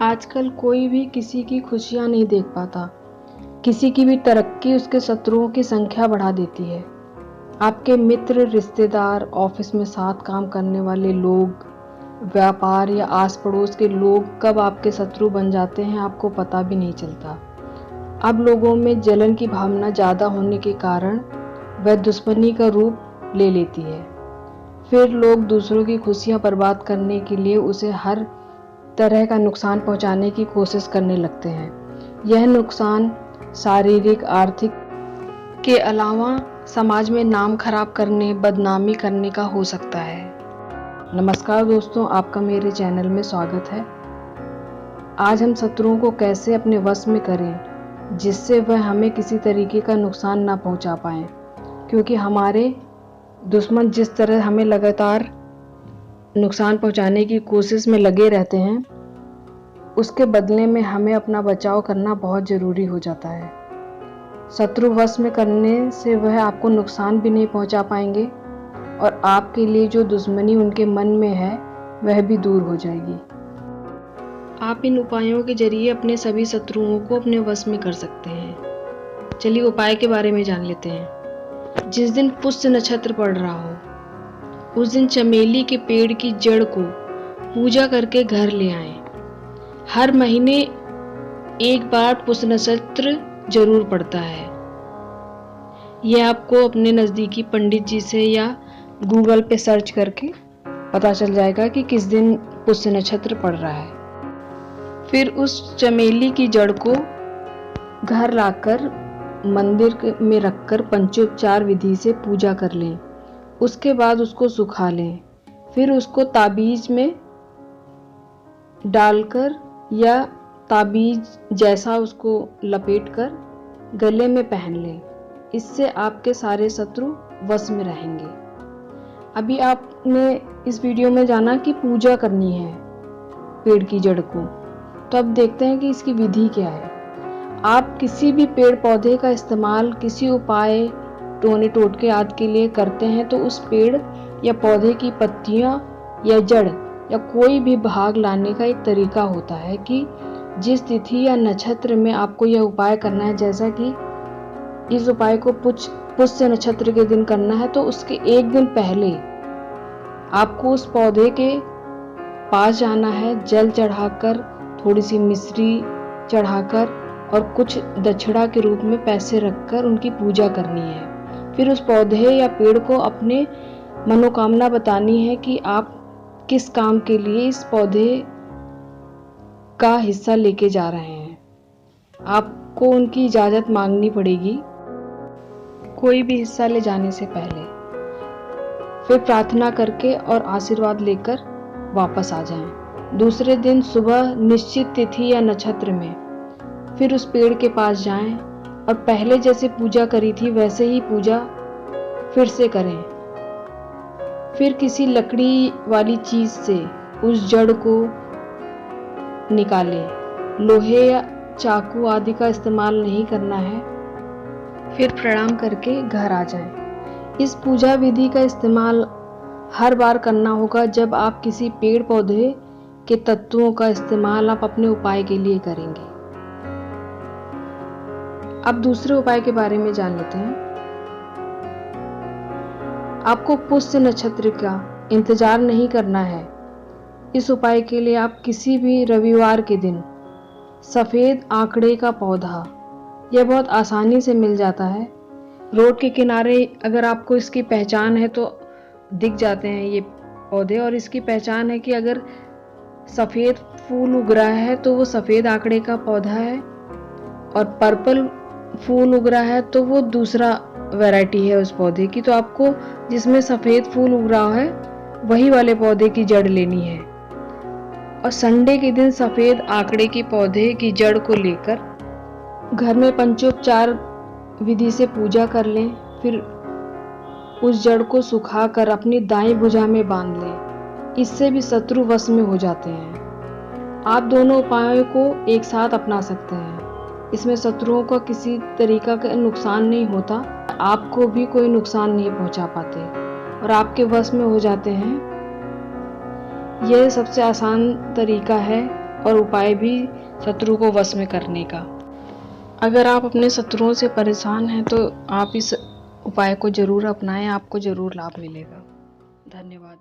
आजकल कोई भी किसी की खुशियां नहीं देख पाता। किसी की भी तरक्की उसके शत्रुओं की संख्या बढ़ा देती है। आपके मित्र, रिश्तेदार, ऑफिस में साथ काम करने वाले लोग, व्यापार या आस पड़ोस के लोग कब आपके शत्रु बन जाते हैं आपको पता भी नहीं चलता। अब लोगों में जलन की भावना ज़्यादा होने के कारण वह दुश्मनी का रूप ले लेती है। फिर लोग दूसरों की खुशियां बर्बाद करने के लिए उसे हर तरह का नुकसान पहुंचाने की कोशिश करने लगते हैं। यह नुकसान शारीरिक, आर्थिक के अलावा समाज में नाम खराब करने, बदनामी करने का हो सकता है। नमस्कार दोस्तों, आपका मेरे चैनल में स्वागत है। आज हम शत्रुओं को कैसे अपने वश में करें जिससे वह हमें किसी तरीके का नुकसान ना पहुंचा पाए, क्योंकि हमारे दुश्मन जिस तरह हमें लगातार नुकसान पहुंचाने की कोशिश में लगे रहते हैं, उसके बदले में हमें अपना बचाव करना बहुत ज़रूरी हो जाता है। शत्रु वश में करने से वह आपको नुकसान भी नहीं पहुंचा पाएंगे और आपके लिए जो दुश्मनी उनके मन में है वह भी दूर हो जाएगी। आप इन उपायों के जरिए अपने सभी शत्रुओं को अपने वश में कर सकते हैं। चलिए उपाय के बारे में जान लेते हैं। जिस दिन पुष्य नक्षत्र पड़ रहा हो उस दिन चमेली के पेड़ की जड़ को पूजा करके घर ले आएं। हर महीने एक बार पुष्य नक्षत्र जरूर पड़ता है। यह आपको अपने नज़दीकी पंडित जी से या गूगल पे सर्च करके पता चल जाएगा कि किस दिन पुष्य नक्षत्र पड़ रहा है। फिर उस चमेली की जड़ को घर लाकर मंदिर में रखकर पंचोपचार विधि से पूजा कर लें। उसके बाद उसको सुखा लें। फिर उसको ताबीज में डालकर या ताबीज जैसा उसको लपेटकर गले में पहन लें। इससे आपके सारे शत्रु वश में रहेंगे। अभी आपने इस वीडियो में जाना कि पूजा करनी है पेड़ की जड़ को, तो अब देखते हैं कि इसकी विधि क्या है। आप किसी भी पेड़ पौधे का इस्तेमाल किसी उपाय, टोने टोटके आदि के लिए करते हैं तो उस पेड़ या पौधे की पत्तियां या जड़ या कोई भी भाग लाने का एक तरीका होता है कि जिस तिथि या नक्षत्र में आपको यह उपाय करना है। जैसा कि इस उपाय को पुष्य नक्षत्र के दिन करना है तो उसके एक दिन पहले आपको उस पौधे के पास जाना है, जल चढ़ाकर, थोड़ी सी मिश्री चढ़ाकर और कुछ दक्षिणा के रूप में पैसे रखकर उनकी पूजा करनी है। फिर उस पौधे या पेड़ को अपने मनोकामना बतानी है कि आप किस काम के लिए इस पौधे का हिस्सा लेके जा रहे हैं। आपको उनकी इजाज़त मांगनी पड़ेगी कोई भी हिस्सा ले जाने से पहले। फिर प्रार्थना करके और आशीर्वाद लेकर वापस आ जाएं। दूसरे दिन सुबह निश्चित तिथि या नक्षत्र में फिर उस पेड़ के पास जाएं और पहले जैसे पूजा करी थी वैसे ही पूजा फिर से करें। फिर किसी लकड़ी वाली चीज से उस जड़ को निकालें। लोहे या चाकू आदि का इस्तेमाल नहीं करना है। फिर प्रणाम करके घर आ जाएं। इस पूजा विधि का इस्तेमाल हर बार करना होगा जब आप किसी पेड़ पौधे के तत्वों का इस्तेमाल आप अपने उपाय के लिए करेंगे। अब दूसरे उपाय के बारे में जान लेते हैं। आपको पुष्य नक्षत्र का इंतजार नहीं करना है। इस उपाय के लिए आप किसी भी रविवार के दिन सफ़ेद आंकड़े का पौधा, यह बहुत आसानी से मिल जाता है। रोड के किनारे अगर आपको इसकी पहचान है तो दिख जाते हैं ये पौधे, और इसकी पहचान है कि अगर सफ़ेद फूल उग रहा है तो वो सफ़ेद आंकड़े का पौधा है, और पर्पल फूल उग रहा है तो वो दूसरा वैरायटी है उस पौधे की। तो आपको जिसमें सफ़ेद फूल उग रहा है वही वाले पौधे की जड़ लेनी है। और संडे के दिन सफ़ेद आंकड़े के पौधे की जड़ को लेकर घर में पंचोपचार विधि से पूजा कर लें। फिर उस जड़ को सुखाकर अपनी दाईं भुजा में बांध लें। इससे भी शत्रु वश में हो जाते हैं। आप दोनों उपायों को एक साथ अपना सकते हैं। इसमें शत्रुओं का किसी तरीका का नुकसान नहीं होता, आपको भी कोई नुकसान नहीं पहुंचा पाते और आपके वश में हो जाते हैं। यह सबसे आसान तरीका है और उपाय भी शत्रु को वश में करने का। अगर आप अपने शत्रुओं से परेशान हैं तो आप इस उपाय को ज़रूर अपनाएं, आपको ज़रूर लाभ मिलेगा। धन्यवाद।